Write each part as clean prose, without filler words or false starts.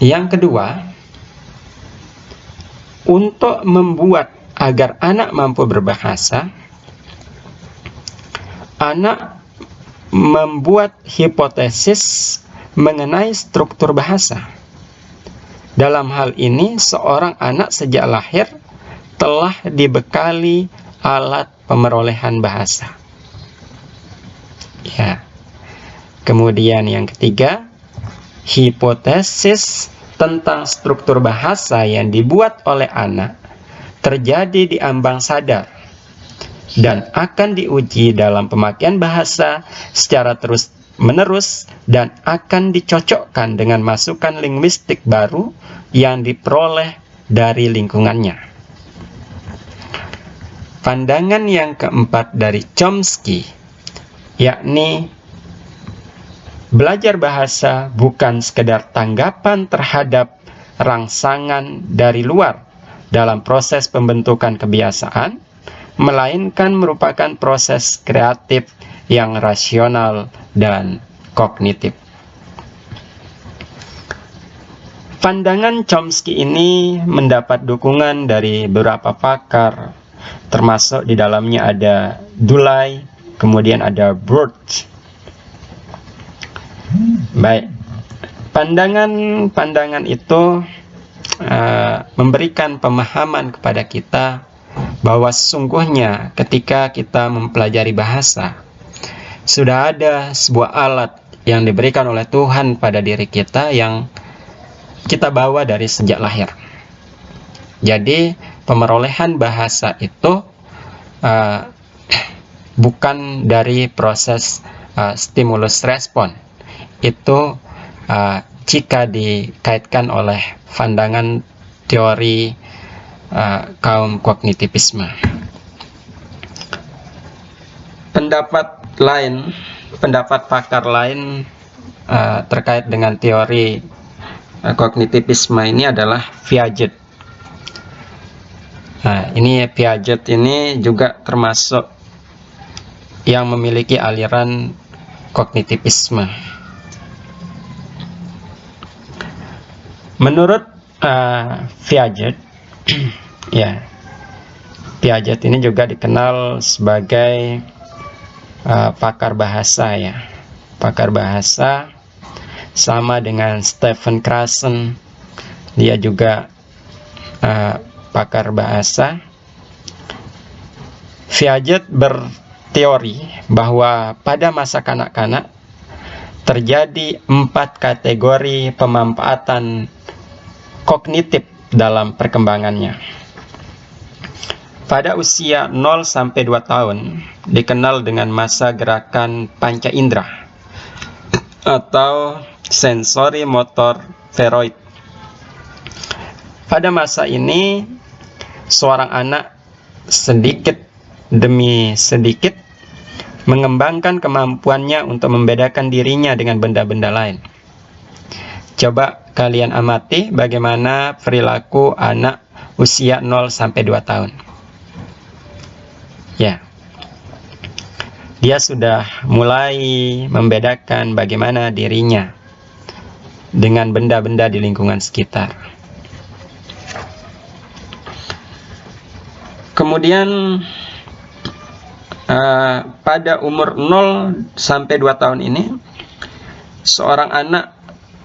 Yang kedua, untuk membuat agar anak mampu berbahasa, anak membuat hipotesis mengenai struktur bahasa. Dalam hal ini, seorang anak sejak lahir telah dibekali alat pemerolehan bahasa. Ya. Kemudian yang ketiga, hipotesis tentang struktur bahasa yang dibuat oleh anak terjadi di ambang sadar dan akan diuji dalam pemakaian bahasa secara terus-menerus dan akan dicocokkan dengan masukan linguistik baru yang diperoleh dari lingkungannya. Pandangan yang keempat dari Chomsky, yakni belajar bahasa bukan sekedar tanggapan terhadap rangsangan dari luar dalam proses pembentukan kebiasaan, melainkan merupakan proses kreatif yang rasional dan kognitif. Pandangan Chomsky ini mendapat dukungan dari beberapa pakar, termasuk di dalamnya ada Dulay, kemudian ada Birch. Baik, pandangan itu memberikan pemahaman kepada kita bahwa sesungguhnya ketika kita mempelajari bahasa, sudah ada sebuah alat yang diberikan oleh Tuhan pada diri kita yang kita bawa dari sejak lahir. Jadi pemerolehan bahasa itu bukan dari proses stimulus respon. Itu jika dikaitkan oleh pandangan teori kaum kognitivisme. Pendapat pakar lain terkait dengan teori kognitivisme ini adalah Piaget. Ini Piaget ini juga termasuk yang memiliki aliran kognitivisme. Menurut Piaget, ya, Piaget ini juga dikenal sebagai pakar bahasa, ya. Pakar bahasa sama dengan Stephen Krashen, dia juga pakar bahasa. Piaget berteori bahwa pada masa kanak-kanak terjadi 4 kategori pemanfaatan kognitif dalam perkembangannya. Pada usia 0 sampai 2 tahun dikenal dengan masa gerakan panca indera atau sensori motor feroid. Pada masa ini, seorang anak sedikit demi sedikit mengembangkan kemampuannya untuk membedakan dirinya dengan benda-benda lain. Coba kalian amati bagaimana perilaku anak usia 0 sampai 2 tahun. Ya. Dia sudah mulai membedakan bagaimana dirinya dengan benda-benda di lingkungan sekitar. Kemudian pada umur 0 sampai 2 tahun ini, seorang anak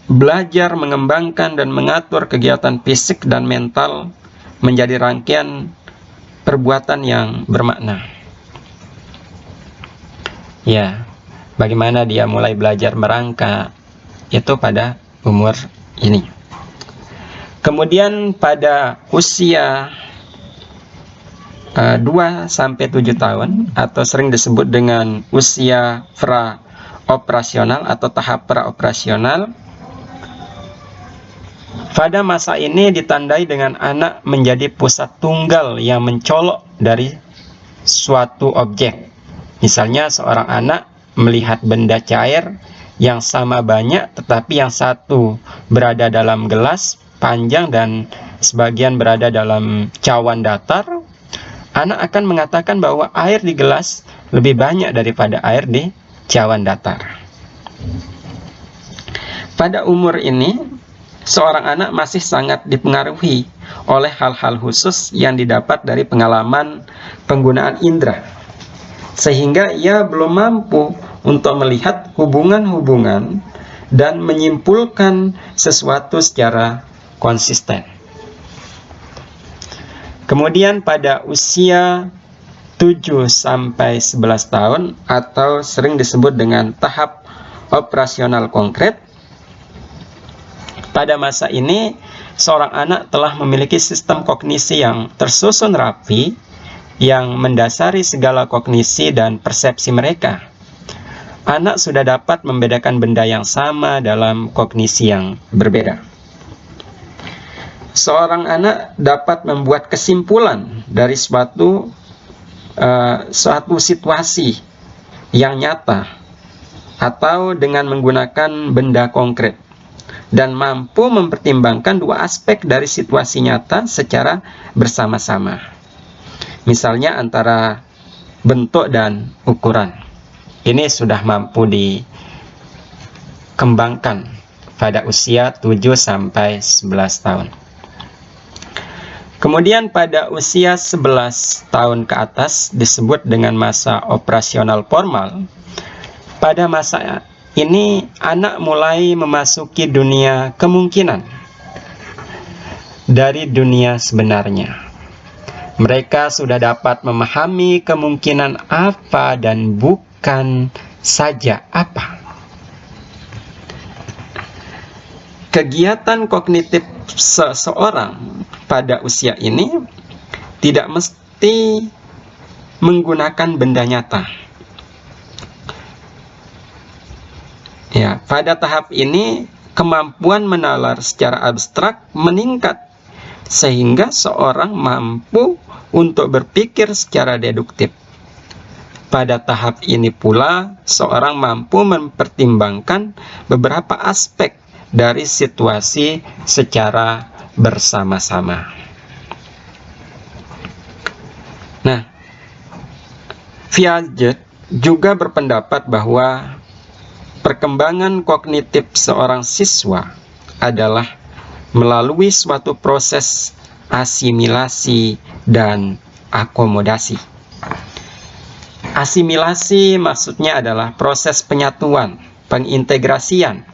belajar mengembangkan dan mengatur kegiatan fisik dan mental menjadi rangkaian perbuatan yang bermakna. Ya, bagaimana dia mulai belajar merangka itu pada umur ini. Kemudian pada usia 2 sampai 7 tahun atau sering disebut dengan usia pra-operasional atau tahap pra-operasional, pada masa ini ditandai dengan anak menjadi pusat tunggal yang mencolok dari suatu objek. Misalnya seorang anak melihat benda cair yang sama banyak, tetapi yang satu berada dalam gelas panjang dan sebagian berada dalam cawan datar. Anak akan mengatakan bahwa air di gelas lebih banyak daripada air di cawan datar. Pada umur ini, seorang anak masih sangat dipengaruhi oleh hal-hal khusus yang didapat dari pengalaman penggunaan indera, sehingga ia belum mampu untuk melihat hubungan-hubungan dan menyimpulkan sesuatu secara konsisten. Kemudian pada usia 7-11 tahun atau sering disebut dengan tahap operasional konkret, pada masa ini seorang anak telah memiliki sistem kognisi yang tersusun rapi yang mendasari segala kognisi dan persepsi mereka. Anak sudah dapat membedakan benda yang sama dalam kognisi yang berbeda. Seorang anak dapat membuat kesimpulan dari suatu situasi yang nyata atau dengan menggunakan benda konkret, dan mampu mempertimbangkan dua aspek dari situasi nyata secara bersama-sama. Misalnya antara bentuk dan ukuran. Ini sudah mampu dikembangkan pada usia 7-11 tahun. Kemudian pada usia 11 tahun ke atas disebut dengan masa operasional formal. Pada masa ini anak mulai memasuki dunia kemungkinan dari dunia sebenarnya. Mereka sudah dapat memahami kemungkinan apa dan bukan saja apa. Kegiatan kognitif seseorang pada usia ini tidak mesti menggunakan benda nyata. Ya, pada tahap ini kemampuan menalar secara abstrak meningkat sehingga seorang mampu untuk berpikir secara deduktif. Pada tahap ini pula seorang mampu mempertimbangkan beberapa aspek dari situasi secara bersama-sama. Nah, Piaget juga berpendapat bahwa perkembangan kognitif seorang siswa adalah melalui suatu proses asimilasi dan akomodasi. Asimilasi maksudnya adalah proses penyatuan, pengintegrasian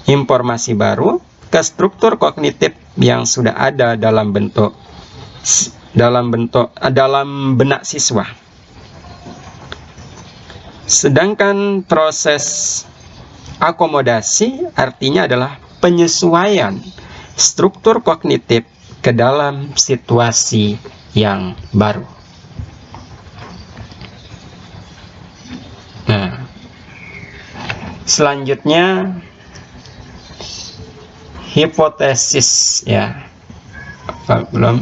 informasi baru ke struktur kognitif yang sudah ada dalam benak siswa. Sedangkan proses akomodasi artinya adalah penyesuaian struktur kognitif ke dalam situasi yang baru. Nah, selanjutnya hipotesis, ya. Belum.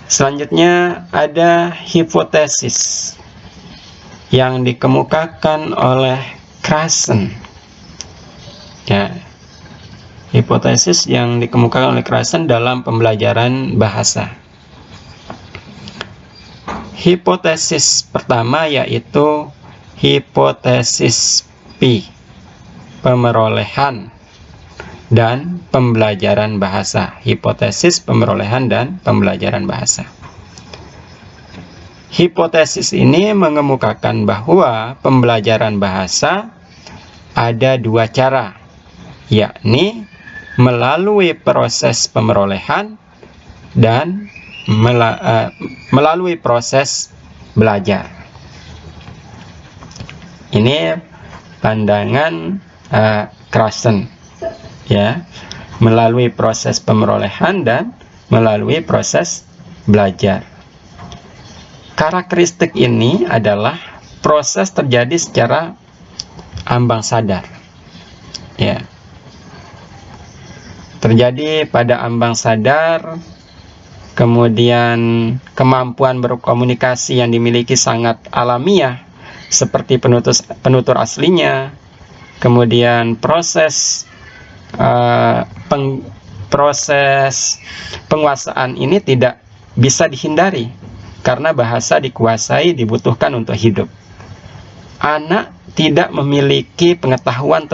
Selanjutnya ada hipotesis yang dikemukakan oleh Krashen. Ya. Hipotesis yang dikemukakan oleh Krashen dalam pembelajaran bahasa. Hipotesis pertama yaitu hipotesis P, pemerolehan dan pembelajaran bahasa. Hipotesis pemerolehan dan pembelajaran bahasa. Hipotesis ini mengemukakan bahwa pembelajaran bahasa ada dua cara, yakni melalui proses pemerolehan dan melalui proses belajar. Ini pandangan Krashen, ya, melalui proses pemerolehan dan melalui proses belajar. Karakteristik ini adalah proses terjadi secara ambang sadar, ya, terjadi pada ambang sadar. Kemudian kemampuan berkomunikasi yang dimiliki sangat alamiah seperti penutur aslinya. Kemudian proses penguasaan ini tidak bisa dihindari karena bahasa dikuasai dibutuhkan untuk hidup. Anak tidak memiliki pengetahuan tentang